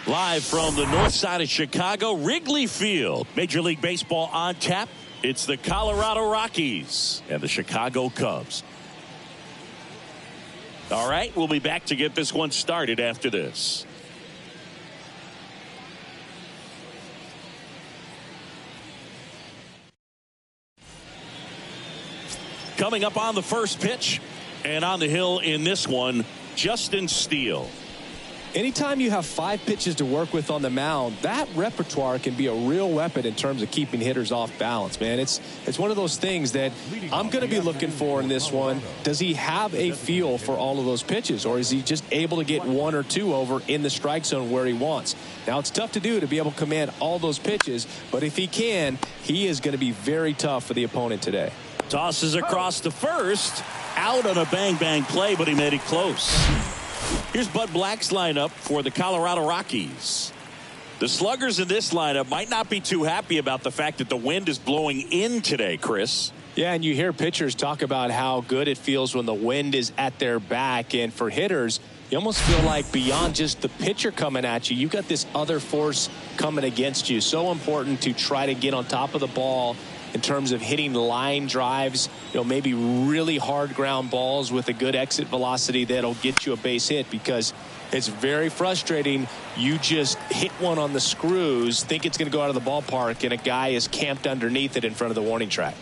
Live from the north side of Chicago, Wrigley Field. Major League Baseball on tap. It's the Colorado Rockies and the Chicago Cubs. All right, we'll be back to get this one started after this. Coming up on the first pitch and on the hill in this one, Justin Steele. Anytime you have 5 pitches to work with on the mound, that repertoire can be a real weapon in terms of keeping hitters off balance, man. It's one of those things that I'm going to be looking for in this one. Does he have a feel for all of those pitches, or is he just able to get 1 or 2 over in the strike zone where he wants? Now, it's tough to do, to be able to command all those pitches, but if he can, he is going to be very tough for the opponent today. Tosses across the first. Out on a bang-bang play, but he made it close. Here's Bud Black's lineup for the Colorado Rockies. The sluggers in this lineup might not be too happy about the fact that the wind is blowing in today, Chris. Yeah, and you hear pitchers talk about how good it feels when the wind is at their back. And for hitters, you almost feel like beyond just the pitcher coming at you, you've got this other force coming against you. So important to try to get on top of the ball in terms of hitting line drives, maybe really hard ground balls with a good exit velocity that'll get you a base hit, because it's very frustrating. You just hit one on the screws, think it's going to go out of the ballpark, and a guy is camped underneath it in front of the warning track.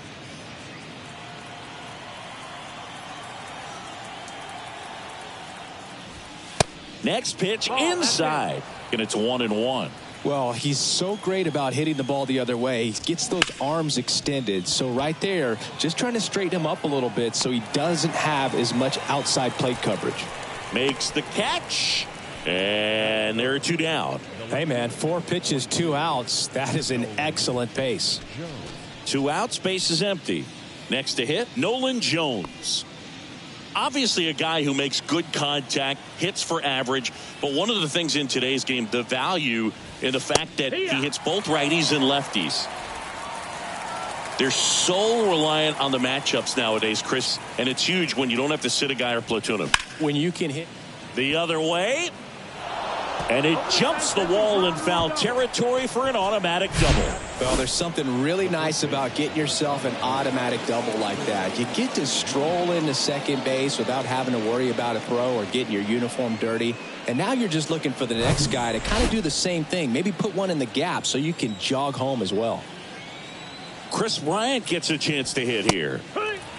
Next pitch inside, and it's 1-1. Well, he's so great about hitting the ball the other way. He gets those arms extended. So right there, just trying to straighten him up a little bit so he doesn't have as much outside plate coverage. Makes the catch. And there are 2 down. Hey, man, 4 pitches, 2 outs. That is an excellent pace. 2 outs, base is empty. Next to hit, Nolan Jones. Obviously a guy who makes good contact, hits for average, but one of the things in today's game, the value in the fact that he hits both righties and lefties. They're so reliant on the matchups nowadays, Chris, and it's huge when you don't have to sit a guy or platoon him. When you can hit the other way, and it jumps the wall in foul territory for an automatic double. Well, there's something really nice about getting yourself an automatic double like that. You get to stroll into second base without having to worry about a throw or getting your uniform dirty. And now you're just looking for the next guy to kind of do the same thing. Maybe put one in the gap so you can jog home as well. Chris Bryant gets a chance to hit here.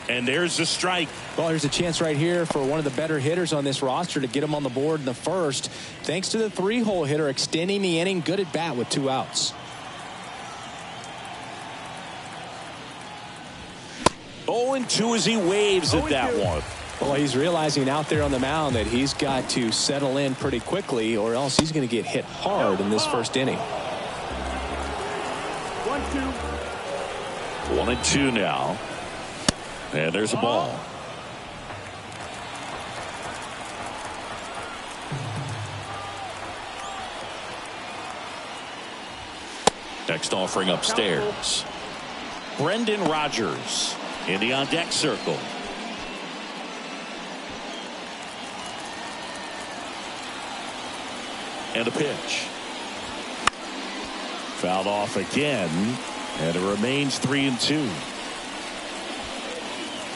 And there's the strike. Well, there's a chance right here for one of the better hitters on this roster to get him on the board in the first. Thanks to the 3-hole hitter extending the inning. Good at bat with 2 outs. And 2 as he waves at that one. Well, he's realizing out there on the mound that he's got to settle in pretty quickly, or else he's going to get hit hard in this first inning. 1-2 now. And there's a ball. Next offering upstairs. Brendan Rodgers in the on-deck circle. And a pitch. Fouled off again. And it remains 3-2.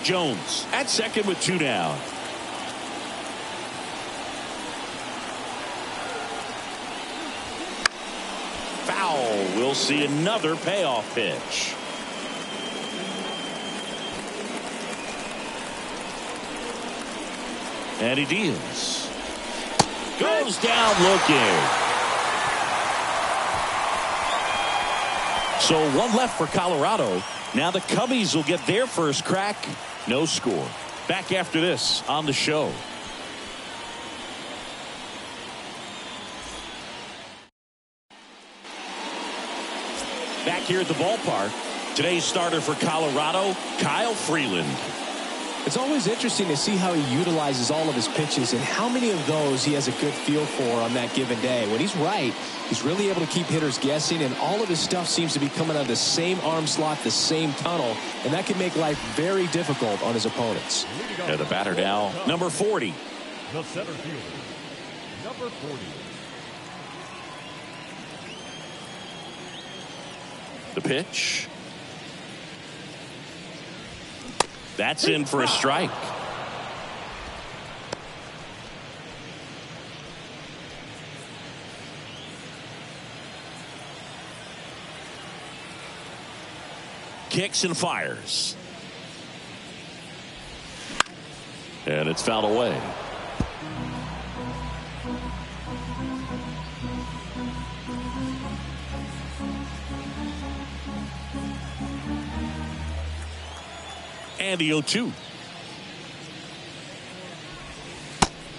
Jones at second with 2 down. Foul. We'll see another payoff pitch. And he deals. Goes down looking. So 1 left for Colorado. Now the Cubbies will get their first crack. No score. Back after this on the show. Back here at the ballpark, today's starter for Colorado, Kyle Freeland. It's always interesting to see how he utilizes all of his pitches and how many of those he has a good feel for on that given day. When he's right, he's really able to keep hitters guessing, and all of his stuff seems to be coming out of the same arm slot, the same tunnel, and that can make life very difficult on his opponents. And the batter now, number 40. The center fielder, number 40. The pitch. That's in for a strike. Kicks and fires. And it's fouled away. And the 0-2.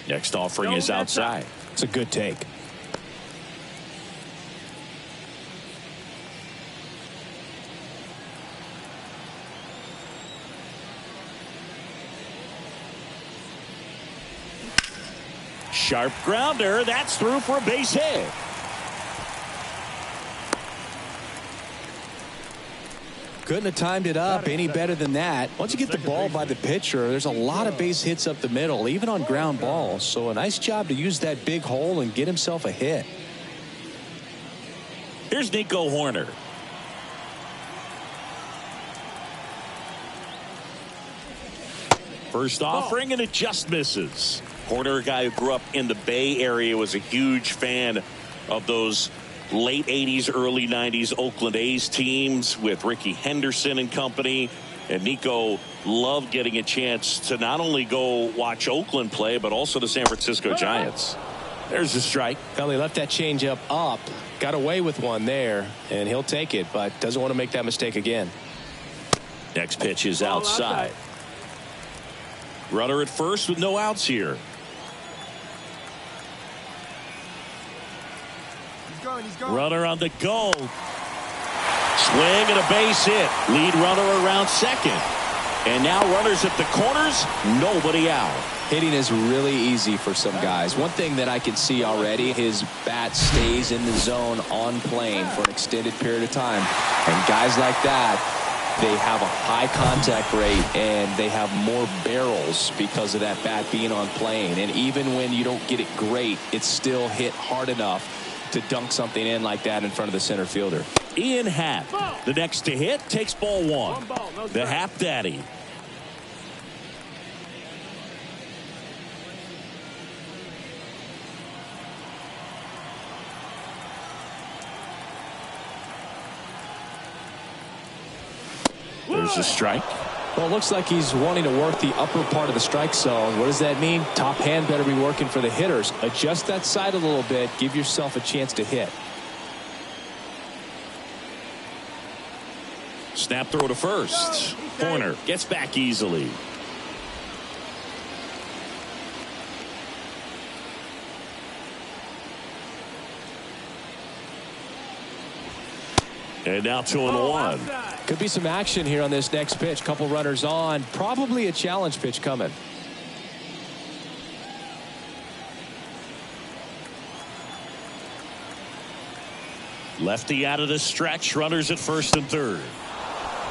Next offering is outside. It's a good take. Sharp grounder. That's through for a base hit. Couldn't have timed it up any better than that. Once you get the ball by the pitcher, there's a lot of base hits up the middle, even on ground balls. So a nice job to use that big hole and get himself a hit. Here's Nico Horner. First offering, and it just misses. Horner, a guy who grew up in the Bay Area, was a huge fan of those late 80s, early 90s Oakland A's teams with Rickey Henderson and company. And Nico loved getting a chance to not only go watch Oakland play, but also the San Francisco Giants. There's a strike. Well, he left that changeup up, got away with one there, and he'll take it, but doesn't want to make that mistake again. Next pitch is outside. Runner at first with no outs here. He's going. Runner on the go. Swing and a base hit. Lead runner around second. And now runners at the corners. Nobody out. Hitting is really easy for some guys. One thing that I can see already, his bat stays in the zone on plane for an extended period of time. And guys like that, they have a high contact rate and they have more barrels because of that bat being on plane. And even when you don't get it great, it's still hit hard enough to dunk something in like that in front of the center fielder. Ian Happ, the next to hit, takes ball one. The Happ Daddy. There's a strike. Well, it looks like he's wanting to work the upper part of the strike zone. What does that mean? Top hand better be working for the hitters. Adjust that side a little bit. Give yourself a chance to hit. Snap throw to first. Horner gets back easily. And now 2-1. Could be some action here on this next pitch. Couple runners on. Probably a challenge pitch coming. Lefty out of the stretch. Runners at first and third.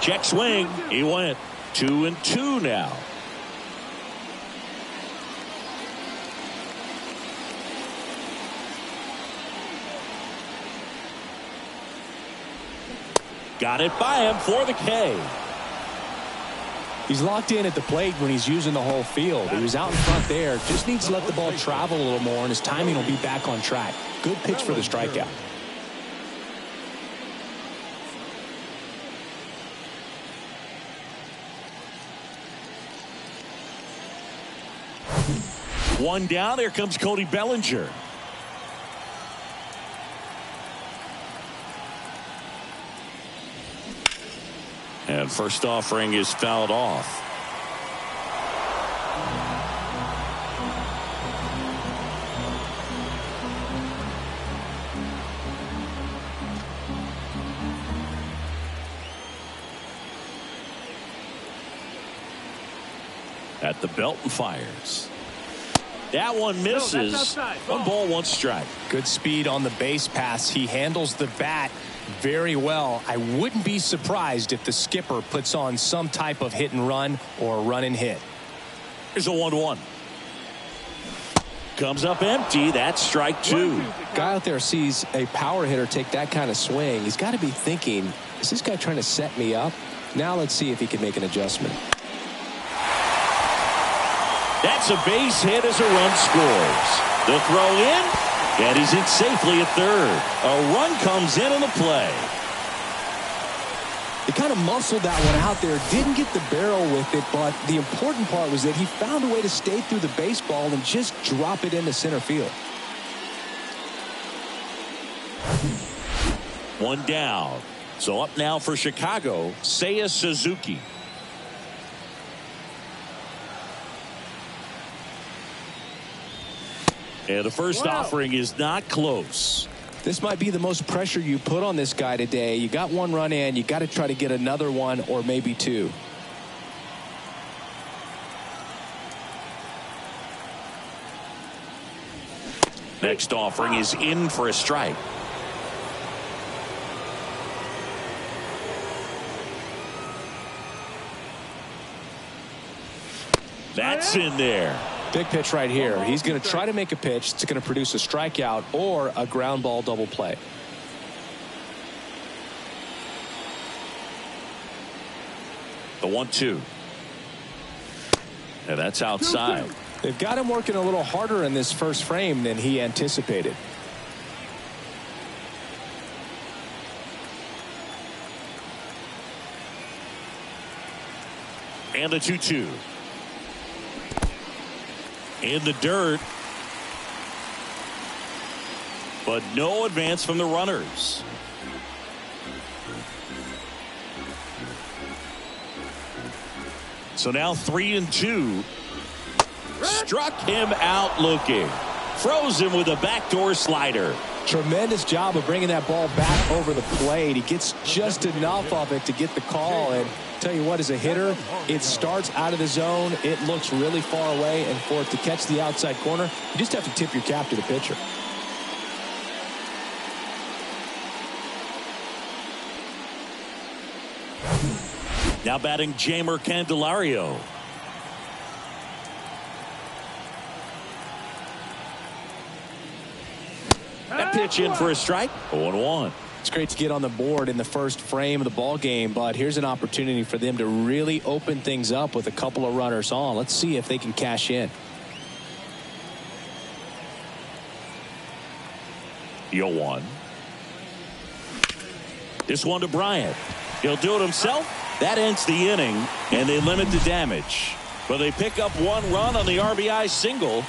Check swing. He went 2-2 now. Got it by him for the K. He's locked in at the plate when he's using the whole field. He was out in front there. Just needs to let the ball travel a little more, and his timing will be back on track. Good pitch for the strikeout. One down. Here comes Cody Bellinger. And first offering is fouled off. At the belt and fires. That one misses. One ball, one strike. Good speed on the base pass. He handles the bat very well. I wouldn't be surprised if the skipper puts on some type of hit and run or run and hit. Here's a 1-1. Comes up empty. That's strike two. Guy out there sees a power hitter take that kind of swing. He's got to be thinking, is this guy trying to set me up? Now let's see if he can make an adjustment. That's a base hit as a run scores. The throw in, and he's in safely at third. A run comes in on the play. He kind of muscled that one out there, didn't get the barrel with it, but the important part was that he found a way to stay through the baseball and just drop it into center field. One down. So up now for Chicago, Seiya Suzuki. And the first offering is not close. This might be the most pressure you put on this guy today. You got one run in. You got to try to get another one or maybe two. Next offering is in for a strike. That's in there. Big pitch right here. He's going to try to make a pitch that's going to produce a strikeout or a ground ball double play. The 1-2. And that's outside. They've got him working a little harder in this first frame than he anticipated. And the 2-2. In the dirt. But no advance from the runners. So now 3-2. Struck him out looking. Froze him with a backdoor slider. Tremendous job of bringing that ball back over the plate. He gets just enough of it to get the call. And tell you what, as a hitter, it starts out of the zone. It looks really far away. And for it to catch the outside corner, you just have to tip your cap to the pitcher. Now batting Jeimer Candelario. That pitch in for a strike. 0-1. It's great to get on the board in the first frame of the ball game, but here's an opportunity for them to really open things up with a couple of runners on. Let's see if they can cash in. 0-1. This one to Bryant. He'll do it himself. That ends the inning, and they limit the damage. But they pick up one run on the RBI single.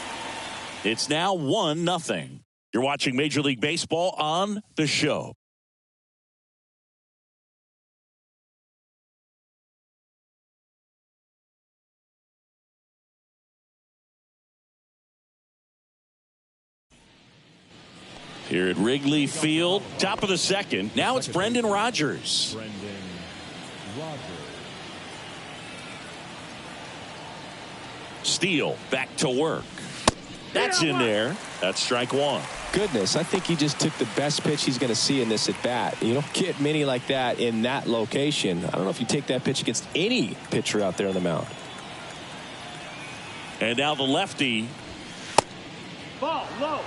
It's now 1-0. You're watching Major League Baseball on The Show. Here at Wrigley Field, top of the second. Now it's Brendan Rodgers. Steele back to work. That's in there. That's strike one. Goodness, I think he just took the best pitch he's going to see in this at bat. You don't get many like that in that location. I don't know if you take that pitch against any pitcher out there on the mound. And now the lefty. Ball low.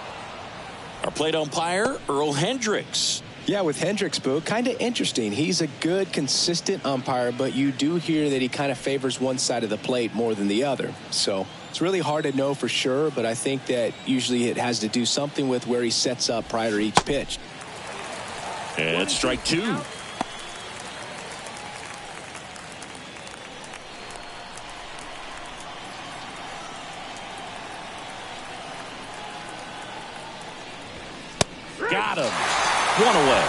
Our plate umpire, Earl Hendricks. Yeah, with Hendricks, Boo, kind of interesting. He's a good, consistent umpire, but you do hear that he kind of favors one side of the plate more than the other. So it's really hard to know for sure, but I think that usually it has to do something with where he sets up prior to each pitch. And strike two. Got him. One away.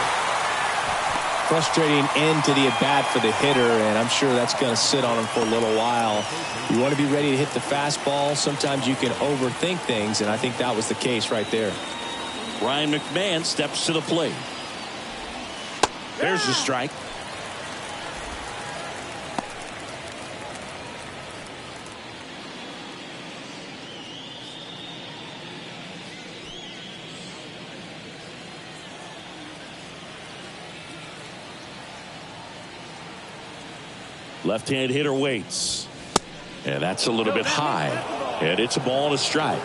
Frustrating end to the at-bat for the hitter, and I'm sure that's going to sit on him for a little while. You want to be ready to hit the fastball. Sometimes you can overthink things, and I think that was the case right there. Ryan McMahon steps to the plate. There's the strike. Left-hand hitter waits. And that's a little bit high. And it's a ball and a strike.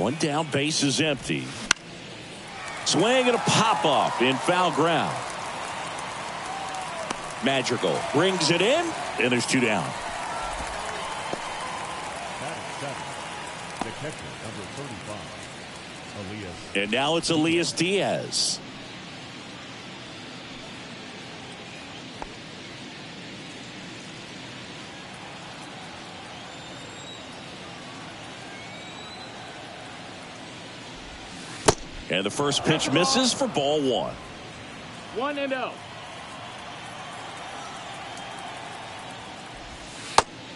One down, base is empty. Swing and a pop-up in foul ground. Madrigal brings it in, and there's two down. The catcher, number 35, Elias. And now it's Elias Diaz. And the first pitch misses for ball one. 1-0.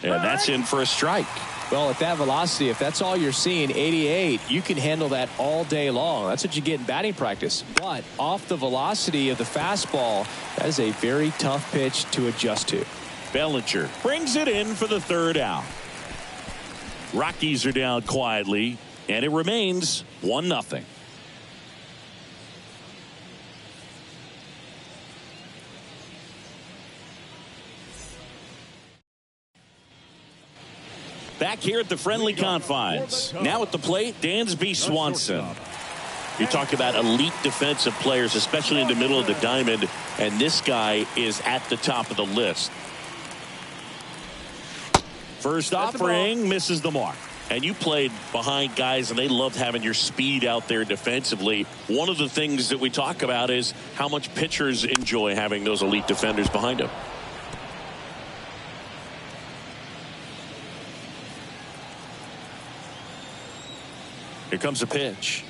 And that's in for a strike. Well, at that velocity, if that's all you're seeing, 88, you can handle that all day long. That's what you get in batting practice. But off the velocity of the fastball, that is a very tough pitch to adjust to. Bellinger brings it in for the third out. Rockies are down quietly, and it remains 1-0. Back here at the friendly confines. Now at the plate, Dansby Swanson. You talk about elite defensive players, especially in the middle of the diamond, and this guy is at the top of the list. First offering misses the mark. And you played behind guys, and they loved having your speed out there defensively. One of the things that we talk about is how much pitchers enjoy having those elite defenders behind them. Here comes a pitch.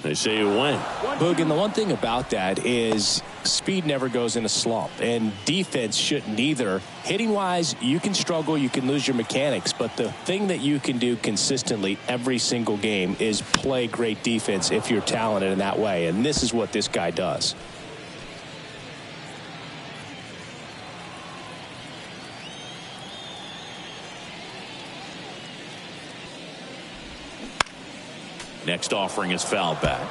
They say it went. Boog, and the one thing about that is speed never goes in a slump, and defense shouldn't either. Hitting-wise, you can struggle, you can lose your mechanics, but the thing that you can do consistently every single game is play great defense if you're talented in that way, and this is what this guy does. Next offering is fouled back.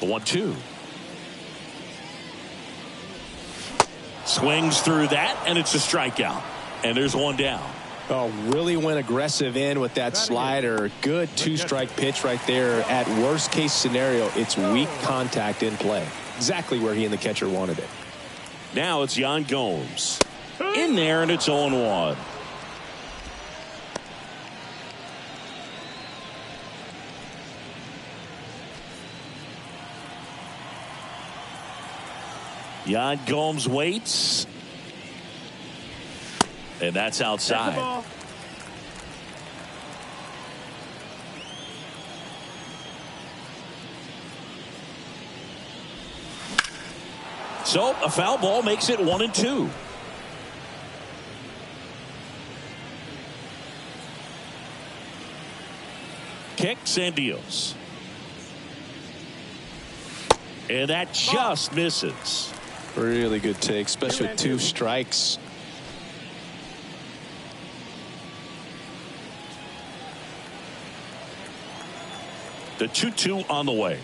The 1-2. Swings through that, and it's a strikeout. And there's one down. Oh, really went aggressive in with that slider. Good two-strike pitch right there. At worst case scenario, it's weak contact in play. Exactly where he and the catcher wanted it. Now it's Yan Gomes. In there, and it's 0-1. Yan Gomes waits. And that's outside. So a foul ball makes it 1-2. Kicks and deals. And that just misses. Really good take, especially with two strikes. The 2-2 on the way.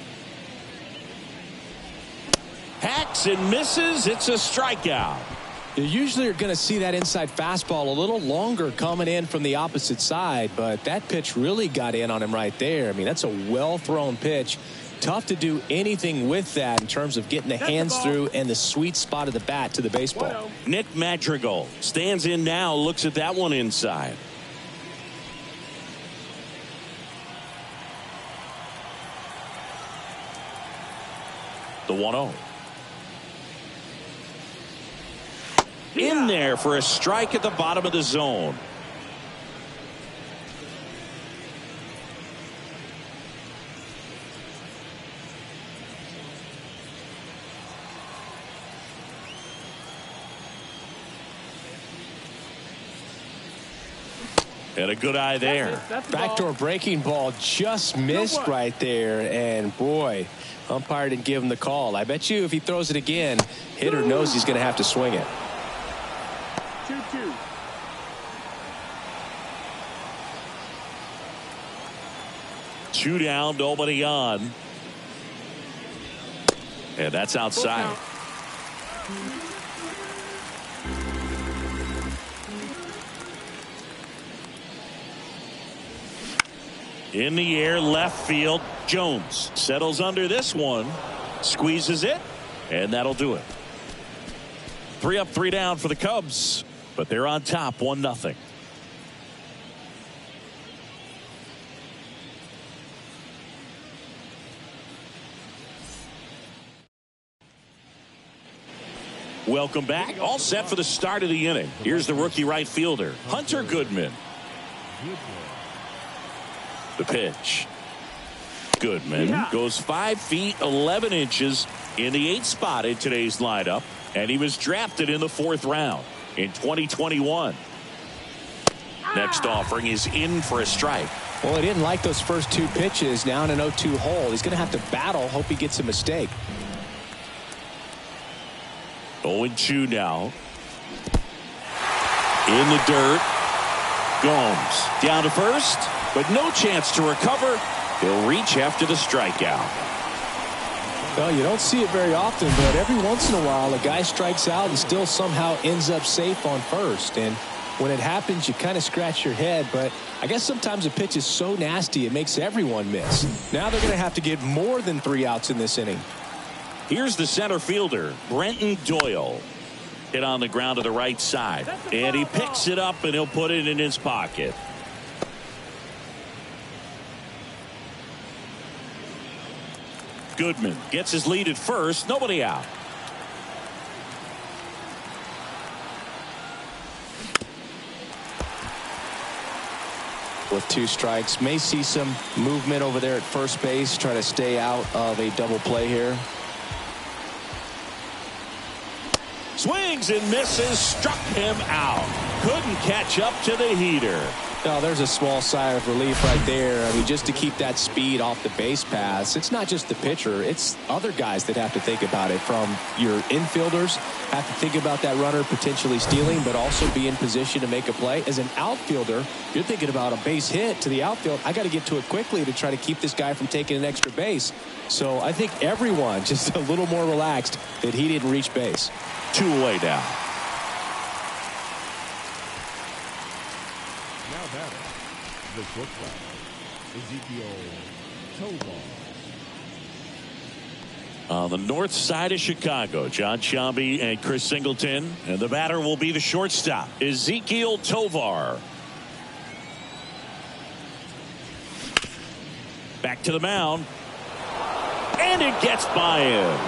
Hacks and misses. It's a strikeout. You usually are going to see that inside fastball a little longer coming in from the opposite side, but that pitch really got in on him right there. I mean, that's a well-thrown pitch. Tough to do anything with that in terms of getting the hands through and the sweet spot of the bat to the baseball. Nick Madrigal stands in now, looks at that one inside. The 1-0. In there for a strike at the bottom of the zone. And a good eye there. Backdoor breaking ball just missed right there, and boy, umpire didn't give him the call. I bet you if he throws it again, hitter knows he's going to have to swing it. 2-2. Two down, nobody on. And that's outside. In the air, left field. Jones settles under this one, squeezes it, and that'll do it. 3 up, 3 down for the Cubs, but they're on top 1-0. Welcome back. All set for the start of the inning. Here's the rookie right fielder, Hunter Goodman. The pitch. Goodman goes 5 feet 11 inches in the 8th spot in today's lineup, and he was drafted in the 4th round in 2021. Next offering is in for a strike. Well, he didn't like those first 2 pitches. Now in an 0-2 hole, he's going to have to battle. Hope he gets a mistake. 0-2 now. In the dirt. Gomes down to first, but no chance to recover. He'll reach after the strikeout. Well, you don't see it very often, but every once in a while a guy strikes out and still somehow ends up safe on first. And when it happens, you kind of scratch your head, but I guess sometimes a pitch is so nasty it makes everyone miss. Now they're going to have to get more than 3 outs in this inning. Here's the center fielder, Brenton Doyle. Hit on the ground to the right side, and he picks it up and he'll put it in his pocket. Goodman gets his lead at first, nobody out. With 2 strikes, may see some movement over there at first base, try to stay out of a double play here. Swings and misses, struck him out. Couldn't catch up to the heater. No, there's a small sigh of relief right there. I mean, just to keep that speed off the base paths. It's not just the pitcher. It's other guys that have to think about it. From your infielders, have to think about that runner potentially stealing, but also be in position to make a play. As an outfielder, you're thinking about a base hit to the outfield. I got to get to it quickly to try to keep this guy from taking an extra base. So I think everyone just a little more relaxed that he didn't reach base. 2 away now. Now batting, the shortstop, Ezekiel Tovar. On the north side of Chicago, John Shambi and Chris Singleton, and the batter will be the shortstop, Ezekiel Tovar. Back to the mound, and it gets by him.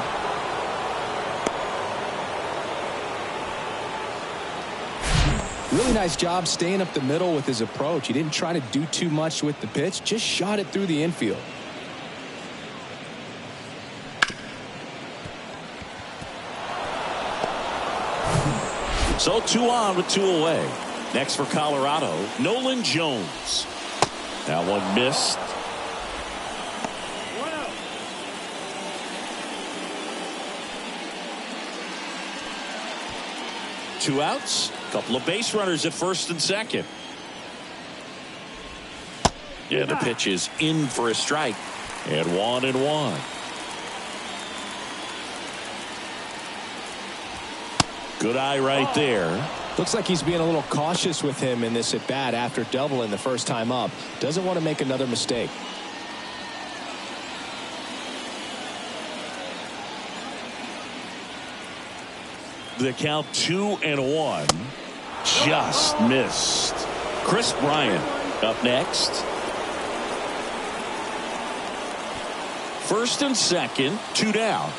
Really nice job staying up the middle with his approach. He didn't try to do too much with the pitch, just shot it through the infield. So 2 on with 2 away. Next for Colorado, Nolan Jones. That one missed. 2 outs. Couple of base runners at first and second. Yeah, the pitch is in for a strike. And 1-1. Good eye right there. Looks like he's being a little cautious with him in this at bat after doubling the first time up. Doesn't want to make another mistake. The count 2-1. Just missed. Chris Bryant up next. First and second, 2 down.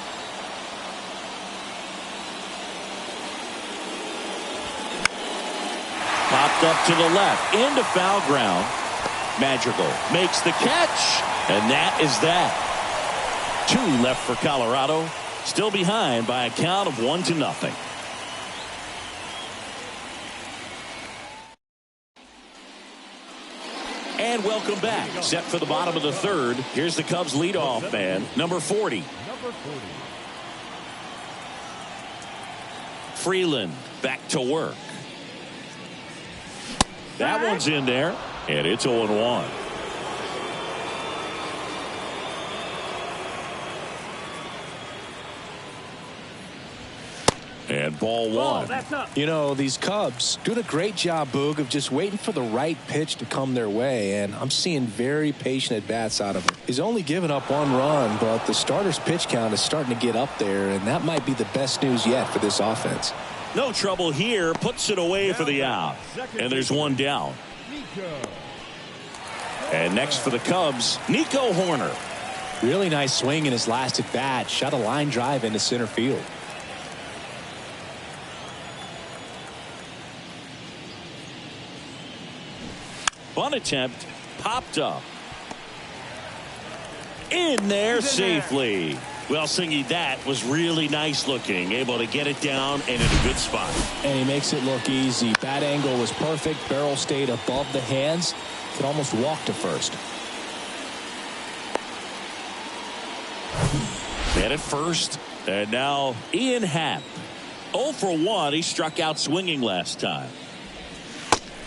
Popped up to the left into foul ground. Madrigal makes the catch, and that is that. 2 left for Colorado. Still behind by a count of 1-0. And welcome back. Set for the bottom of the third. Here's the Cubs leadoff man, number 40. Freeland back to work. That one's in there, and it's 0-1. And ball one. You know, these Cubs doing a great job, Boog, of just waiting for the right pitch to come their way, and I'm seeing very patient at-bats out of him. He's only given up 1 run, but the starter's pitch count is starting to get up there, and that might be the best news yet for this offense. No trouble here. Puts it away for the out. And there's 1 down. And next for the Cubs, Nico Hoerner. Really nice swing in his last at-bat. Shot a line drive into center field. Bunt attempt popped up. In there safely. Well, Singy, that was really nice looking. Able to get it down and in a good spot. And he makes it look easy. Bat angle was perfect. Barrel stayed above the hands. Could almost walk to first. And at first. And now Ian Happ. 0 for 1. He struck out swinging last time.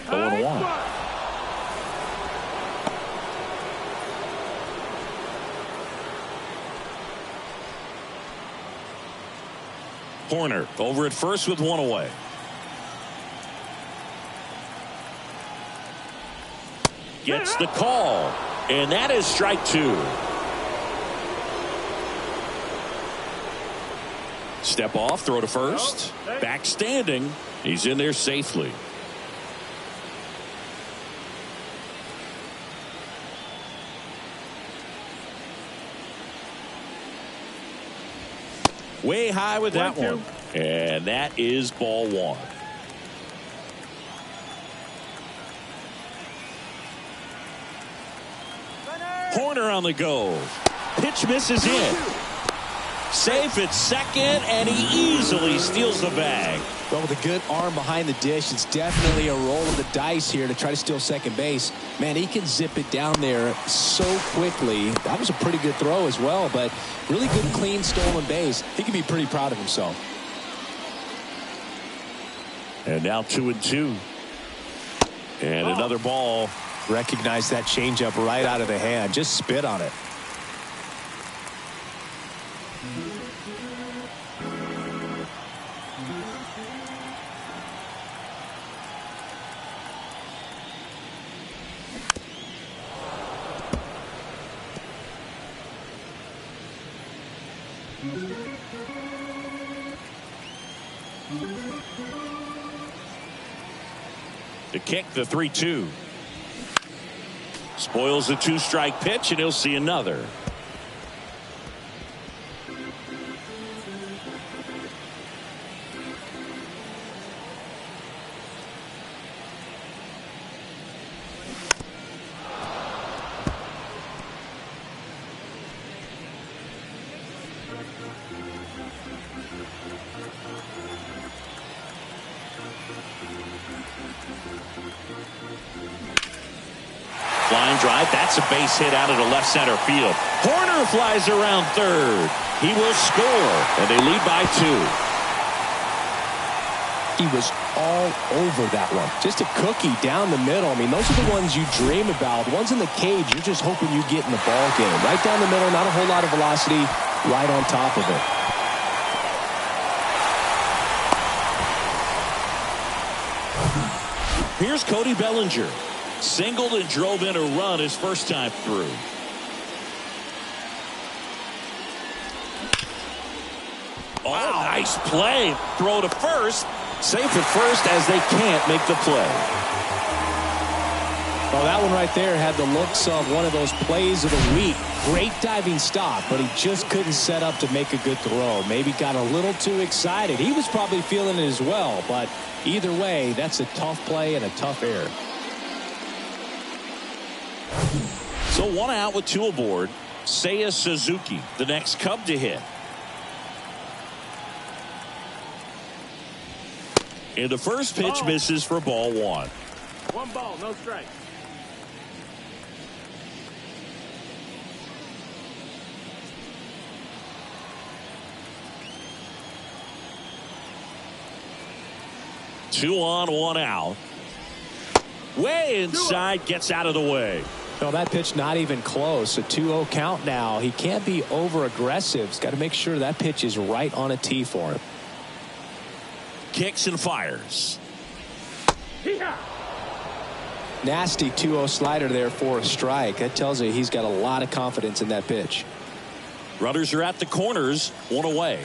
0-1. Hoerner over at first with 1 away. Gets the call. And that is strike 2. Step off, throw to first. Back standing. He's in there safely. Way high with that one. And that is ball 1. Hoerner on the go. Pitch misses in. Safe at second, and he easily steals the bag. Well, with a good arm behind the dish, it's definitely a roll of the dice here to try to steal second base. Man, he can zip it down there so quickly. That was a pretty good throw as well, but really good, clean, stolen base. He can be pretty proud of himself. And now 2-2. And another ball. Recognize that changeup right out of the hand. Just spit on it. To kick the 3-2. Spoils the 2-strike pitch, and he'll see another. Line drive. That's a base hit out of the left center field. Hoerner flies around third. He will score, and they lead by 2. He was all over that one. Just a cookie down the middle. I mean, those are the ones you dream about. The ones in the cage, you're just hoping you get in the ball game. Right down the middle, not a whole lot of velocity, right on top of it. Here's Cody Bellinger. Singled and drove in a run his first time through. Oh, nice play. Throw to first. Safe at first as they can't make the play. Well, that one right there had the looks of one of those plays of the week. Great diving stop, but he just couldn't set up to make a good throw. Maybe got a little too excited. He was probably feeling it as well, but either way, that's a tough play and a tough error. So 1 out with 2 aboard. Seiya Suzuki, the next Cub to hit. And the first pitch misses for ball 1. 1 ball, no strike. Two on, 1 out. Way inside, gets out of the way. No, that pitch not even close. A 2-0 count now. He can't be over aggressive. He's got to make sure that pitch is right on a tee for him. Kicks and fires. Nasty 2-0 slider there for a strike. That tells you he's got a lot of confidence in that pitch. Runners are at the corners, one away.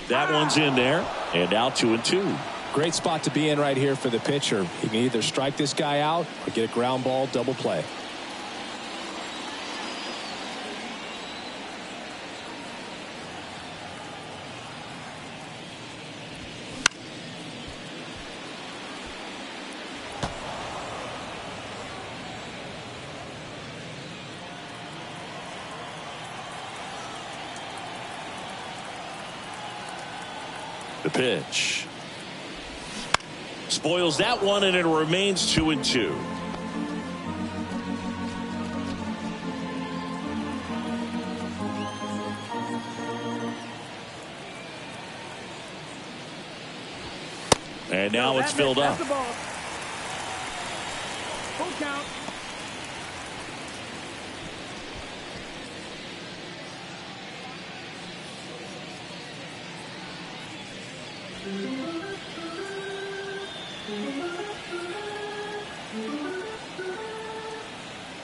That one's in there, and now 2-2. Great spot to be in right here for the pitcher. He can either strike this guy out or get a ground ball double play. The pitch. Spoils that one, and it remains 2-2. And now it's filled up. Full count.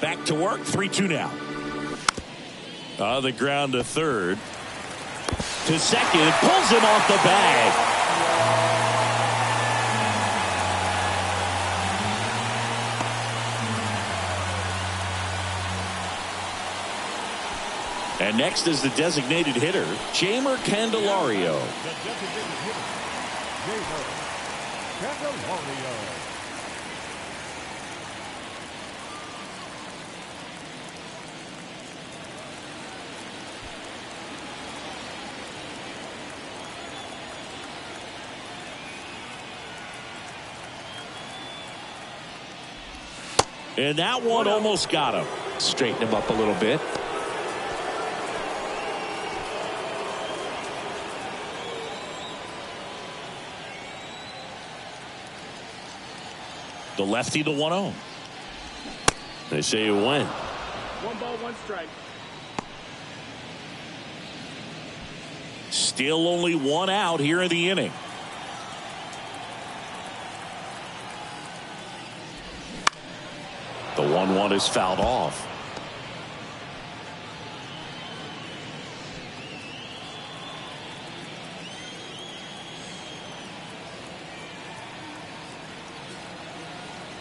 Back to work, 3-2 now. On the ground to third. To second, pulls him off the bag. And next is the designated hitter, Jeimer Candelario. The designated hitter, Jeimer Candelario. And that one almost got him. Straighten him up a little bit. The lefty, the 1-0. They say you win. 1 ball, 1 strike. Still only 1 out here in the inning. The 1-1 is fouled off.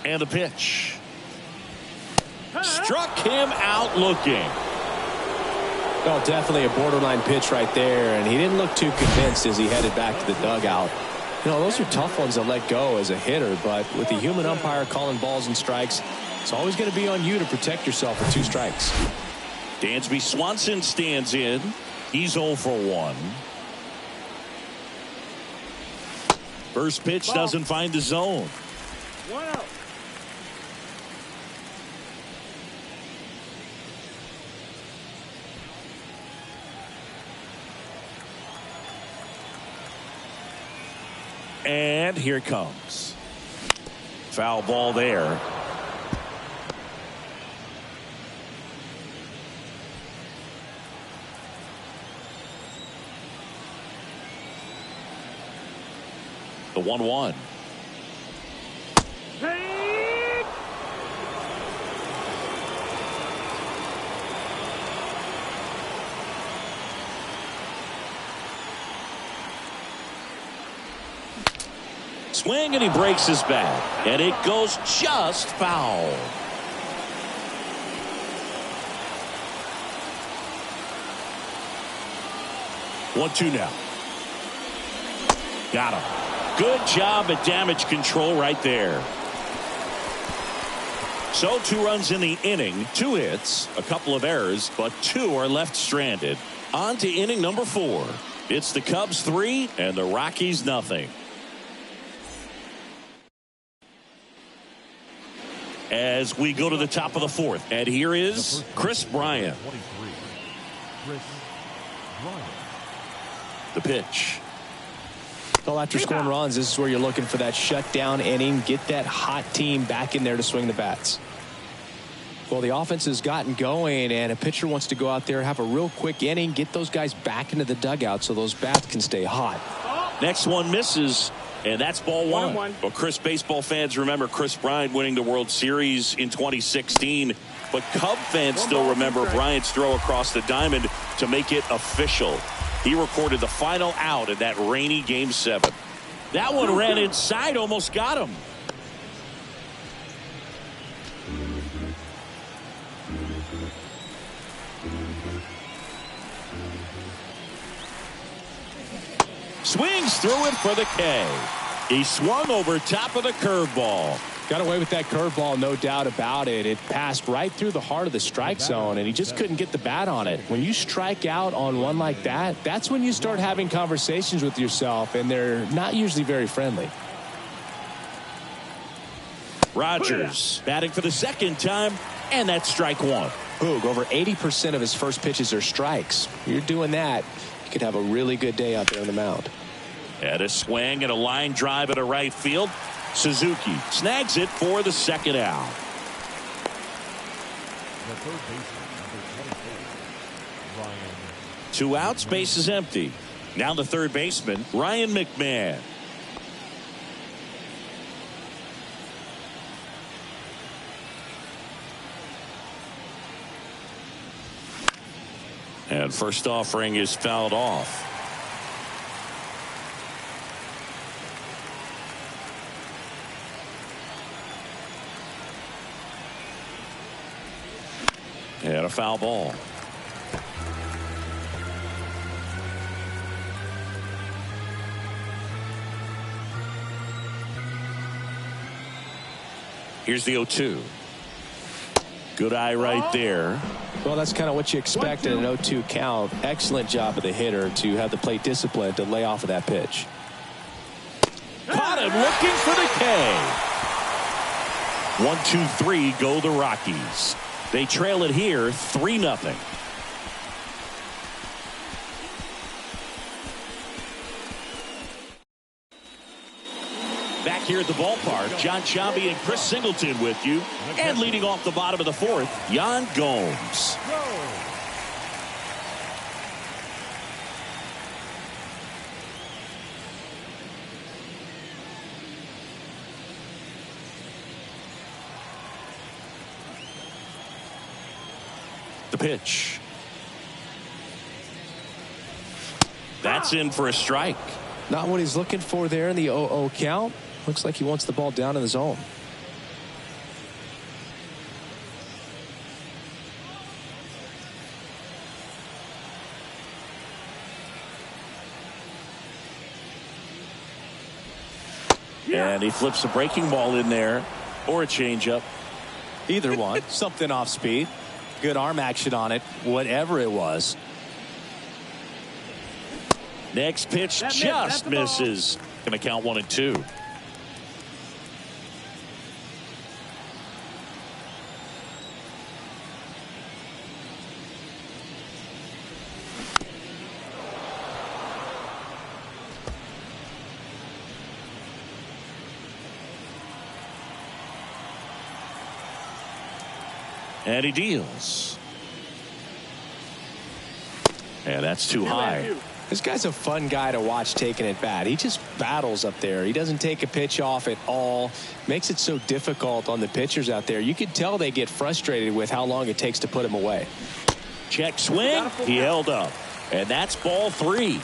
And the pitch. Struck him out looking. Oh, definitely a borderline pitch right there, and he didn't look too convinced as he headed back to the dugout. You know, those are tough ones to let go as a hitter, but with the human umpire calling balls and strikes, it's always going to be on you to protect yourself with 2 strikes. Dansby Swanson stands in. He's 0 for 1. First pitch doesn't find the zone. 1-0. And here it comes. Foul ball there. The 1-1. Hey! Swing, and he breaks his bat, and it goes just foul. One-two now. Got him. Good job at damage control right there. So 2 runs in the inning, 2 hits, a couple of errors, but 2 are left stranded. On to inning number 4. It's the Cubs 3 and the Rockies nothing. As we go to the top of the 4th, and here is Chris Bryant. 23. Chris Bryant. The pitch. Well, after scoring runs, this is where you're looking for that shutdown inning. Get that hot team back in there to swing the bats. Well, the offense has gotten going, and a pitcher wants to go out there, have a real quick inning, get those guys back into the dugout so those bats can stay hot. Next one misses, and that's ball one. Well, Chris, baseball fans remember Chris Bryant winning the World Series in 2016, but Cub fans still remember Bryant's throw across the diamond to make it official. He recorded the final out in that rainy Game 7. That one ran inside, almost got him. Swings through it for the K. He swung over top of the curveball. Got away with that curveball, no doubt about it. It passed right through the heart of the strike zone, and he just couldn't get the bat on it. When you strike out on one like that, that's when you start having conversations with yourself, and they're not usually very friendly. Rogers batting for the second time, and that's strike one. Boog, over 80% of his first pitches are strikes. You're doing that, you could have a really good day out there on the mound. And a swing and a line drive at a right field. Suzuki snags it for the second out. The third baseman, number 24, Ryan. 2 outs, base is empty. Now the third baseman, Ryan McMahon. And first offering is fouled off. And a foul ball. Here's the 0-2. Good eye right there. Well, that's kind of what you expect in an 0-2 count. Excellent job of the hitter to have the plate discipline to lay off of that pitch. Caught him looking for the K. 1-2-3 go the Rockies. They trail it here 3-0. Back here at the ballpark, John Sciambi and Chris Singleton with you. And leading off the bottom of the fourth, Yan Gomes. The pitch. That's in for a strike. Not what he's looking for there in the 0-0 count. Looks like he wants the ball down in the zone. And he flips a breaking ball in there, or a changeup. Either one. Something off speed. Good arm action on it, whatever it was. Next pitch just misses. Going to count 1-2. And he deals. And that's too high. This guy's a fun guy to watch taking at bat. He just battles up there. He doesn't take a pitch off at all. Makes it so difficult on the pitchers out there. You could tell they get frustrated with how long it takes to put him away. Check swing. He held up. And that's ball 3.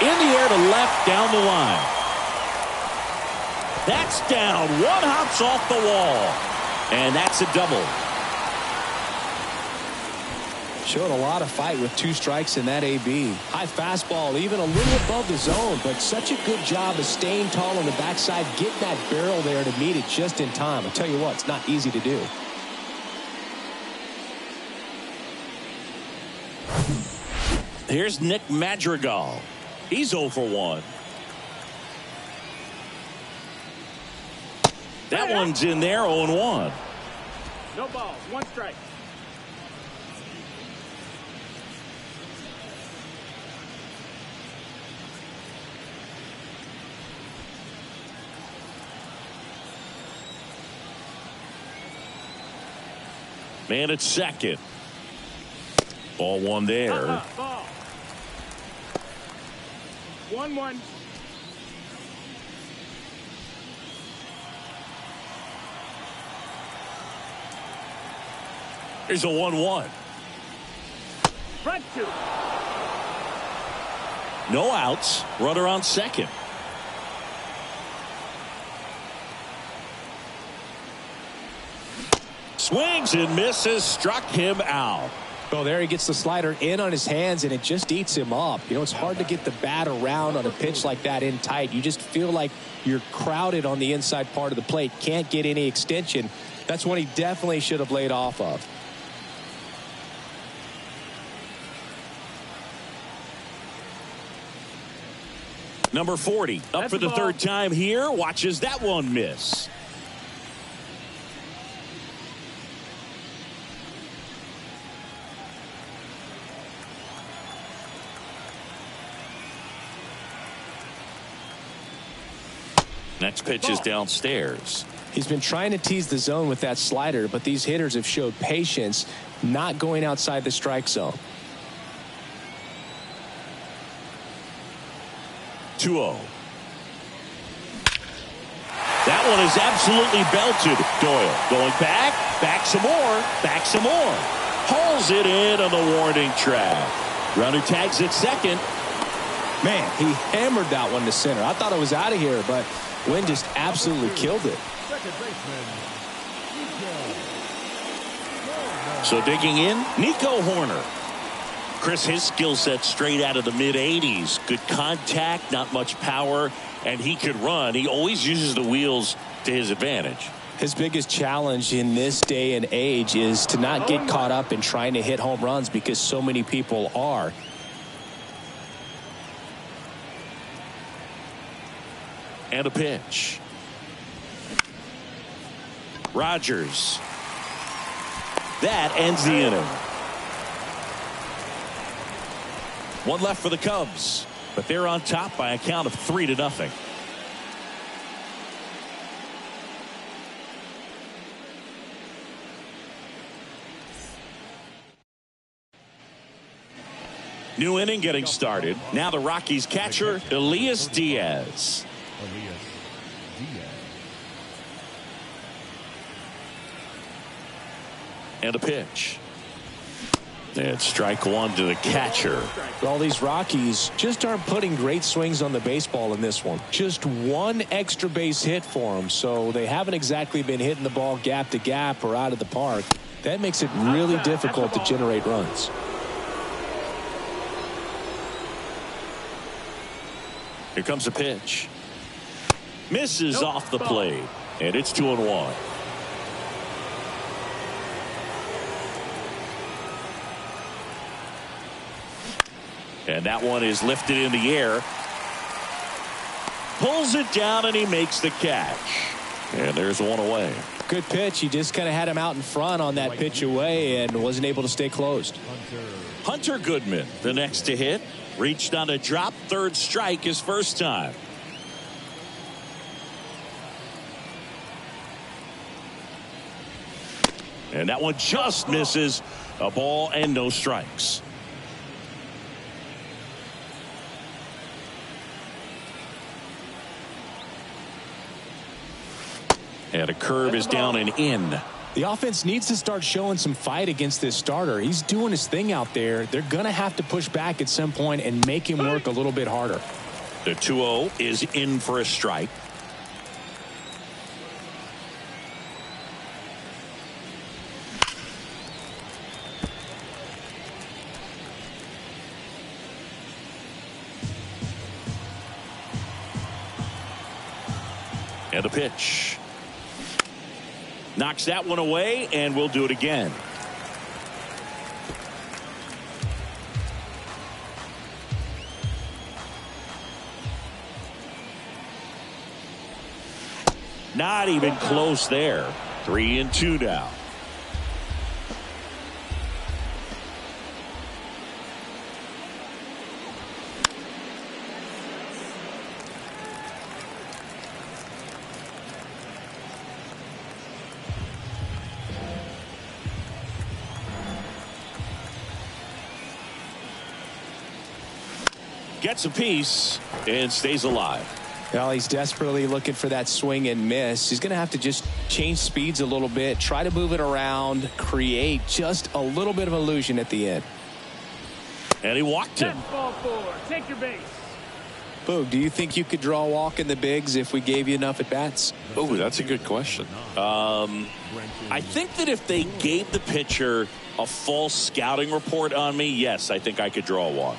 In the air to left down the line. That's down. One hops off the wall. And that's a double. Showed a lot of fight with 2 strikes in that AB. High fastball, even a little above the zone, but such a good job of staying tall on the backside, getting that barrel there to meet it just in time. I'll tell you what, it's not easy to do. Here's Nick Madrigal. He's 0 for 1. That one's in there, 0-1. No balls, one strike. Man at second. Ball one there. Ball. 1-1. Here's a 1-1. Front two. No outs. Runner on second. Swings and misses. Struck him out. Well, there he gets the slider in on his hands, and it just eats him up. You know, it's hard to get the bat around on a pitch like that in tight. You just feel like you're crowded on the inside part of the plate. Can't get any extension. That's one he definitely should have laid off of. Number 40 up That's for the the ball. third time here. Watches that one miss. Next pitch is downstairs. He's been trying to tease the zone with that slider, but these hitters have showed patience, not going outside the strike zone. 2-0. That one is absolutely belted. Doyle going back some more. Hauls it in on the warning track. Runner tags at second. Man, he hammered that one to center. I thought it was out of here, but Wynn just absolutely killed it. Second baseman, So digging in, Nico Horner. Chris, his skill set straight out of the mid-80s. Good contact, not much power, and he could run. He always uses the wheels to his advantage. His biggest challenge in this day and age is to not get caught up in trying to hit home runs because so many people are. And a pitch. Rogers. That ends the inning. One left for the Cubs, but they're on top by a count of 3-0. New inning getting started. Now the Rockies catcher, Elias Diaz. Elias Diaz. And a pitch. And strike one to the catcher. All these Rockies just aren't putting great swings on the baseball in this one. Just one extra base hit for them, so they haven't exactly been hitting the ball gap to gap or out of the park. That makes it really difficult to generate runs. Here comes a pitch. Misses off the plate. And it's 2-1. And that one is lifted in the air. Pulls it down and he makes the catch. And there's one away. Good pitch. He just kind of had him out in front on that pitch away and wasn't able to stay closed. Hunter Goodman, the next to hit. Reached on a drop. Third strike his first time. And that one just misses. A ball and no strikes. And a curve is down and in. The offense needs to start showing some fight against this starter. He's doing his thing out there. They're going to have to push back at some point and make him work a little bit harder. The 2-0 is in for a strike. And a pitch. Knocks that one away, and we'll do it again. Not even close there. 3-2 now. Gets a piece and stays alive. Well, he's desperately looking for that swing and miss. He's going to have to just change speeds a little bit, try to move it around, create just a little bit of illusion at the end. And he walked him. That's ball 4. Take your base. Boog, do you think you could draw a walk in the bigs if we gave you enough at bats? Oh, that's a good question. I think that if they gave the pitcher a false scouting report on me, yes, I think I could draw a walk.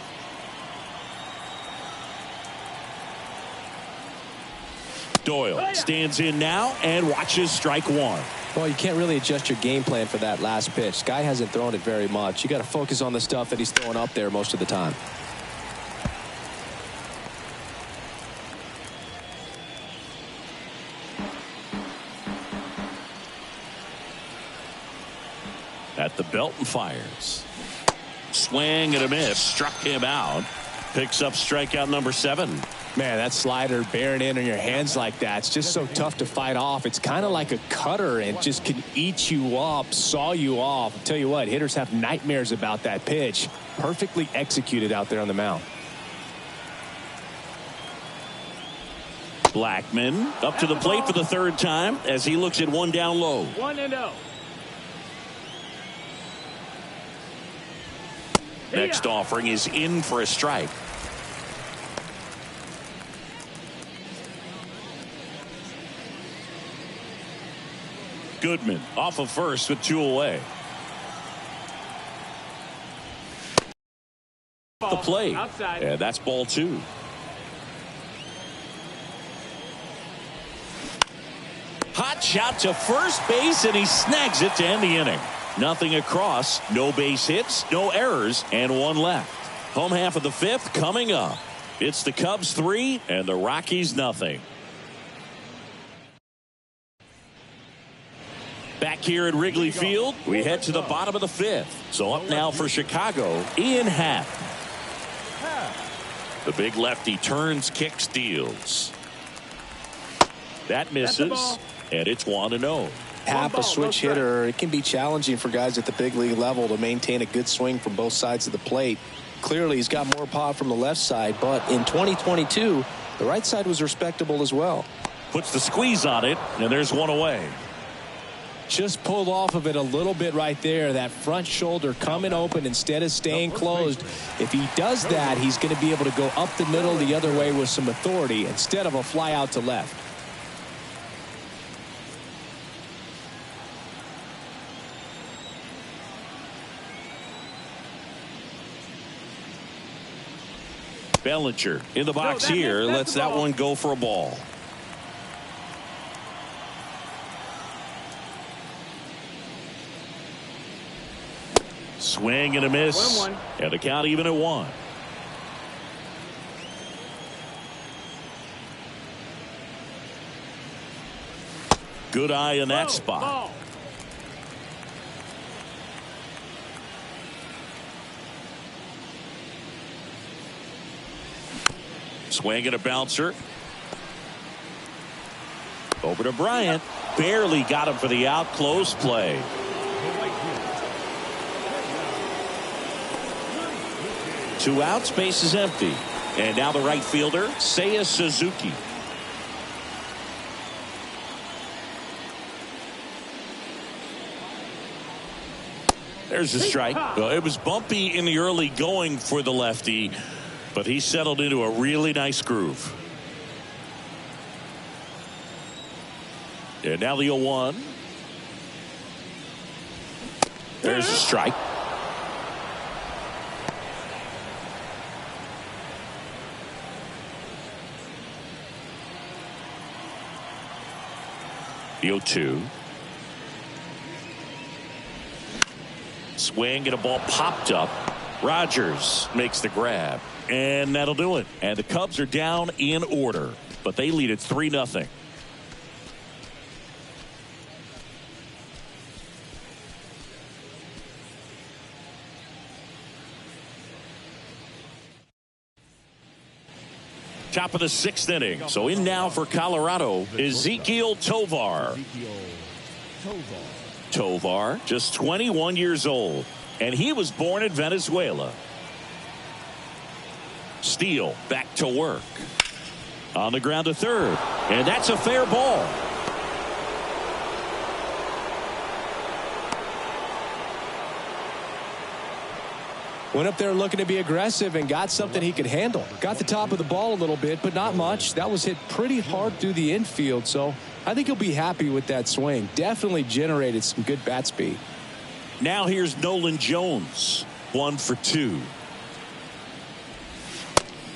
Doyle stands in now and watches strike one. Well, you can't really adjust your game plan for that last pitch. Guy hasn't thrown it very much. You got to focus on the stuff that he's throwing up there most of the time. At the belt and fires. Swing and a miss. Struck him out. Picks up strikeout number 7. Man, that slider bearing in on your hands like that, it's just so tough to fight off. It's kind of like a cutter and just can eat you up, saw you off. I'll tell you what, hitters have nightmares about that pitch. Perfectly executed out there on the mound. Blackman up to the plate for the 3rd time as he looks at one down low. 1-0. Next offering is in for a strike. Goodman off of first with 2 away. The play. Outside. And that's ball 2. Hot shot to first base, and he snags it to end the inning. Nothing across, no base hits, no errors, and 1 left. Home half of the 5th coming up. It's the Cubs 3 and the Rockies nothing. Back here at Wrigley Field, we head to the bottom of the 5th. So up now for Chicago, Ian Happ. The big lefty turns, kicks, deals. That misses, and it's 1-0. Happ, a switch hitter, it can be challenging for guys at the big league level to maintain a good swing from both sides of the plate. Clearly, he's got more power from the left side, but in 2022, the right side was respectable as well. Puts the squeeze on it, and there's 1 away. Just pulled off of it a little bit right there. That front shoulder coming open instead of staying closed. If he does that, he's going to be able to go up the middle the other way with some authority instead of a fly out to left. Bellinger in the box here. Lets that one go for a ball. Swing and a miss. 1-1. And the count even at 1. Good eye in that spot. Ball. Swing and a bouncer. Over to Bryant. Barely got him for the out. Close play. 2 outs, base is empty. And now the right fielder, Seiya Suzuki. There's a strike. Well, it was bumpy in the early going for the lefty, but he settled into a really nice groove. And now the 0-1. There's a strike. The 0-2. Swing and a ball popped up. Rogers makes the grab. And that'll do it. And the Cubs are down in order. But they lead at 3-0. Top of the 6th inning. So in now for Colorado, Ezequiel Tovar. Tovar, just 21 years old, and he was born in Venezuela. Steele back to work. On the ground to third, and that's a fair ball. Went up there looking to be aggressive and got something he could handle. Got the top of the ball a little bit, but not much. That was hit pretty hard through the infield, so I think he'll be happy with that swing. Definitely generated some good bat speed. Now here's Nolan Jones. 1 for 2.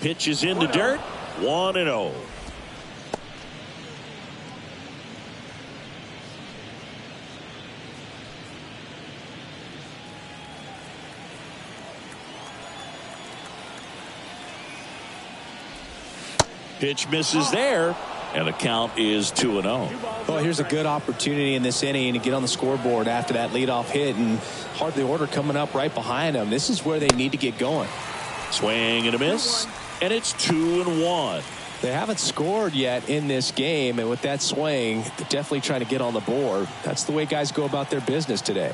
Pitch is in the dirt. 1-0. Pitch misses there, and the count is 2-0. Well, here's a good opportunity in this inning to get on the scoreboard after that leadoff hit, and hardly order coming up right behind them. This is where they need to get going. Swing and a miss, and it's 2-1. They haven't scored yet in this game, and with that swing, they're definitely trying to get on the board. That's the way guys go about their business today.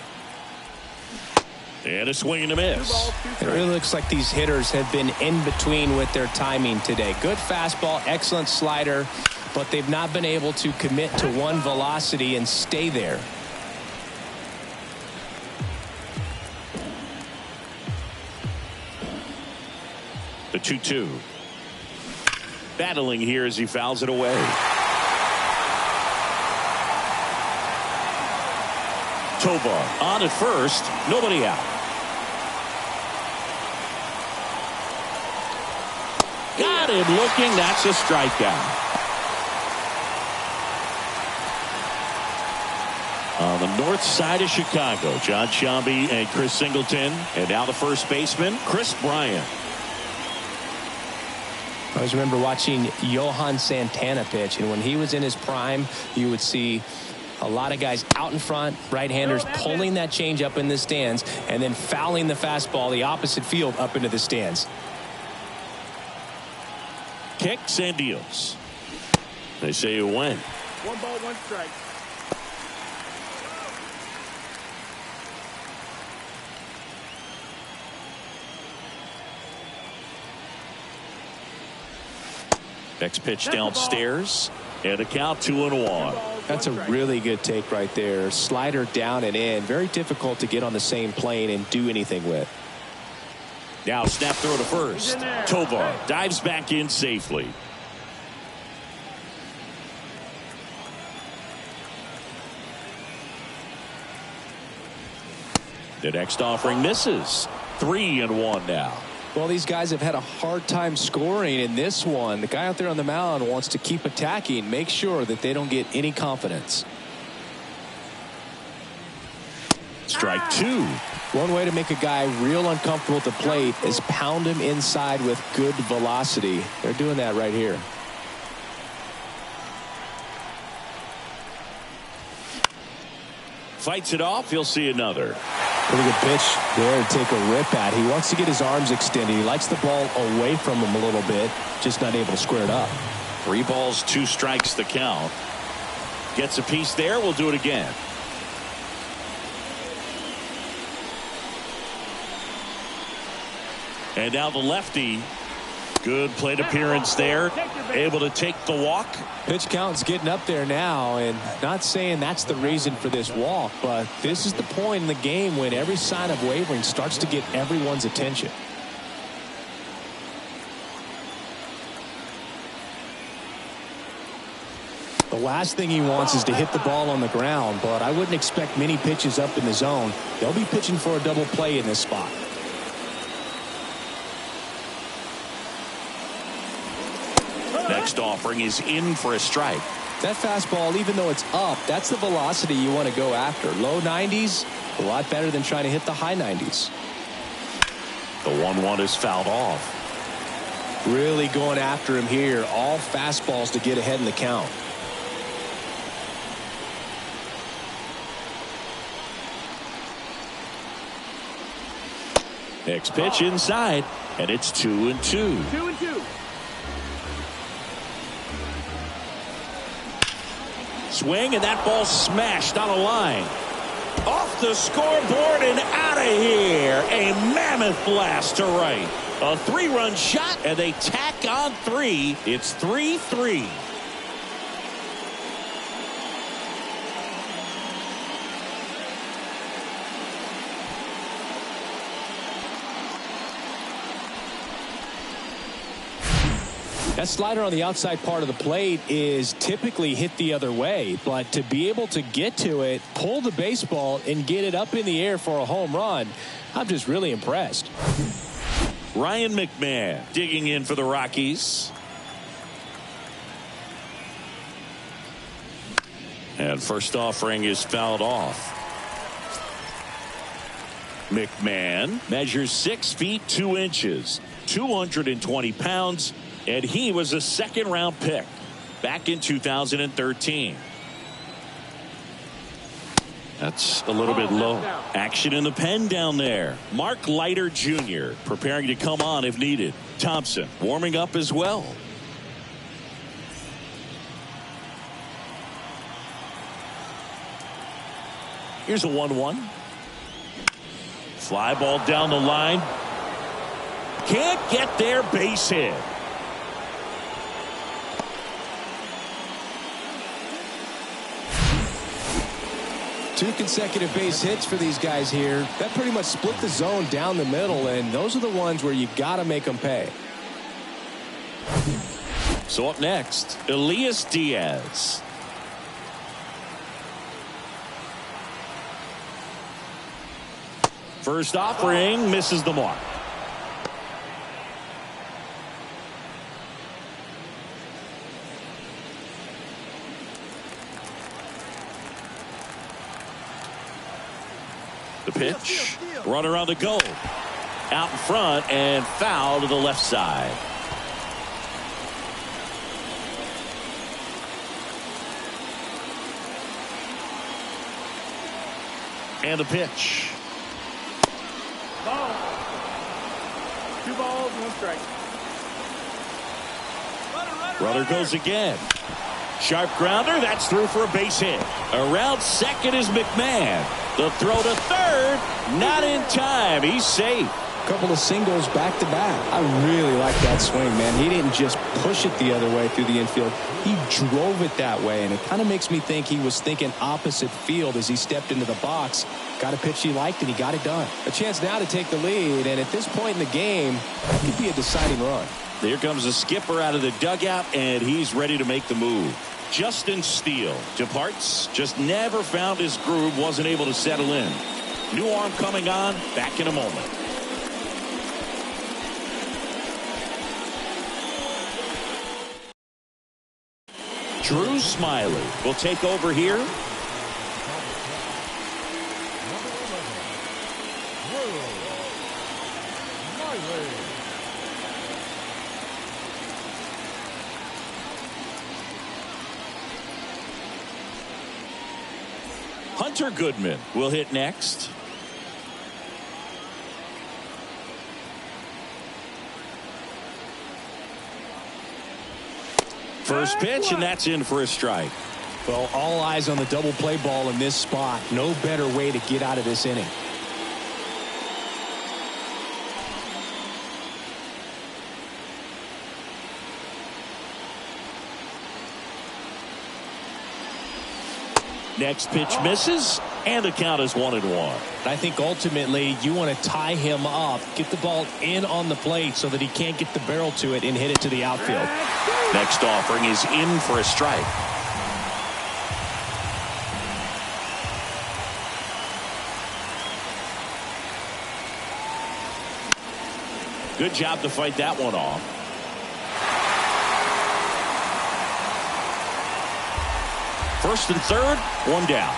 And a swing and a miss. It really looks like these hitters have been in between with their timing today. Good fastball, excellent slider, but they've not been able to commit to one velocity and stay there. The 2-2. Battling here as he fouls it away. Tovar on at first, nobody out. Got him looking. That's a strikeout. On the north side of Chicago, John Sciambi and Chris Singleton, and now the first baseman, Chris Bryant. I always remember watching Johan Santana pitch, and when he was in his prime, you would see a lot of guys out in front, right-handers pulling that change up in the stands and then fouling the fastball the opposite field up into the stands. Kicks and deals. They say you win. 1 ball, 1 strike. Next pitch downstairs, and a count 2-1. That's a really good take right there. Slider down and in. Very difficult to get on the same plane and do anything with. Now snap throw to first. Tovar dives back in safely. The next offering misses. 3-1 now. Well, these guys have had a hard time scoring in this one. The guy out there on the mound wants to keep attacking, make sure that they don't get any confidence. Strike 2. One way to make a guy real uncomfortable at the plate is pound him inside with good velocity. They're doing that right here. Fights it off. He'll see another. Pretty good pitch there to take a rip at. He wants to get his arms extended. He likes the ball away from him a little bit, just not able to square it up. 3 balls, 2 strikes the count. Gets a piece there. We'll do it again. And now the lefty. Good plate appearance there. Able to take the walk. Pitch count's getting up there now, and not saying that's the reason for this walk, but this is the point in the game when every sign of wavering starts to get everyone's attention. The last thing he wants is to hit the ball on the ground, but I wouldn't expect many pitches up in the zone. They'll be pitching for a double play in this spot. Next offering is in for a strike. That fastball, even though it's up, that's the velocity you want to go after. Low 90s, a lot better than trying to hit the high 90s. The 1-1 is fouled off. Really going after him here. All fastballs to get ahead in the count. Next pitch inside, and it's 2-2. 2-2. Swing, and that ball smashed on a line. Off the scoreboard and out of here. A mammoth blast to right. A 3-run shot, and they tack on 3. It's 3-3. That slider on the outside part of the plate is typically hit the other way, but to be able to get to it, pull the baseball, and get it up in the air for a home run, I'm just really impressed. Ryan McMahon digging in for the Rockies. And first offering is fouled off. McMahon measures 6 feet 2 inches, 220 pounds, and he was a second-round pick back in 2013. That's a little bit low. Action in the pen down there. Mark Leiter Jr. preparing to come on if needed. Thompson warming up as well. Here's a 1-1. Fly ball down the line. Can't get there, base hit. Two consecutive base hits for these guys here. That pretty much split the zone down the middle, and those are the ones where you got to make them pay. So up next, Elias Diaz. First offering misses the mark. The pitch. Runner on the go. Out in front and foul to the left side. And the pitch. Ball. 2 balls, 1 strike. Runner goes again. Sharp grounder. That's through for a base hit. Around second is McMahon. The throw to third. Not in time. He's safe. Couple of singles back to back. I really like that swing, man. He didn't just push it the other way through the infield. He drove it that way, and it kind of makes me think he was thinking opposite field as he stepped into the box. Got a pitch he liked, and he got it done. A chance now to take the lead, and at this point in the game, that could be a deciding run. Here comes the skipper out of the dugout, and he's ready to make the move. Justin Steele departs. Just never found his groove. Wasn't able to settle in. New arm coming on. Back in a moment. Drew Smiley will take over here. Hunter Goodman will hit next. First pitch, and that's in for a strike. Well, all eyes on the double play ball in this spot. No better way to get out of this inning. Next pitch misses, and the count is 1-1. I think ultimately you want to tie him up, get the ball in on the plate so that he can't get the barrel to it and hit it to the outfield. Next offering is in for a strike. Good job to fight that one off. First and third, 1 down.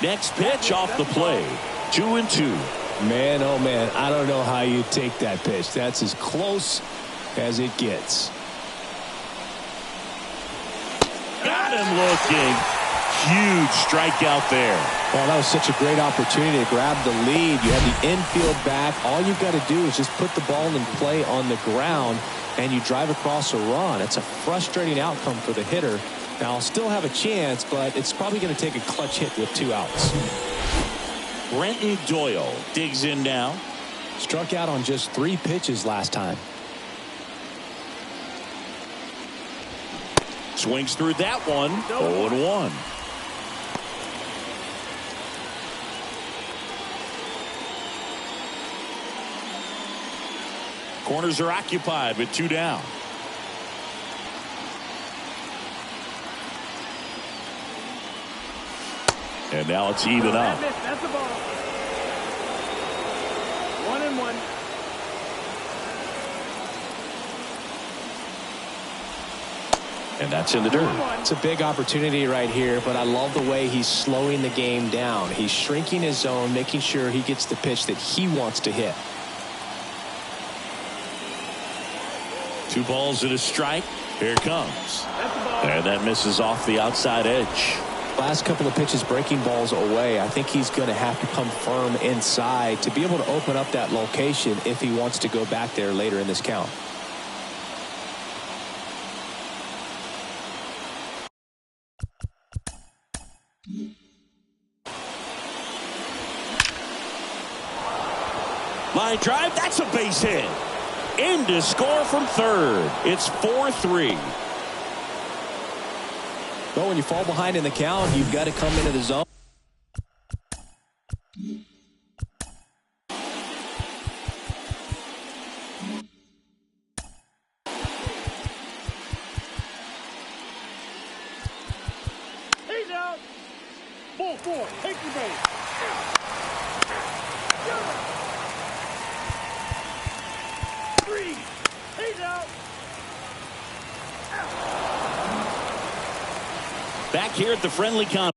Next pitch off the play. 2-2. Man, oh man, I don't know how you take that pitch. That's as close as it gets. Got him looking. Huge strikeout there. Well, that was such a great opportunity to grab the lead. You have the infield back. All you've got to do is just put the ball in play on the ground, and you drive across a run. It's a frustrating outcome for the hitter. Now, I'll still have a chance, but it's probably going to take a clutch hit with 2 outs. Brenton Doyle digs in now. Struck out on just 3 pitches last time. Swings through that one. 0-1. Corners are occupied with 2 down. And now it's even up. That's the ball. 1-1. And that's in the dirt. It's a big opportunity right here, but I love the way he's slowing the game down. He's shrinking his zone, making sure he gets the pitch that he wants to hit. 2 balls and a strike. Here it comes. And that misses off the outside edge. Last couple of pitches breaking balls away. I think he's going to have to come firm inside to be able to open up that location if he wants to go back there later in this count. Line drive. That's a base hit. In to score from third. It's 4-3. Well, when you fall behind in the count, you've got to come into the zone. He's out. Ball 4. Take your base. 3. He's out. Back here at the friendly complex.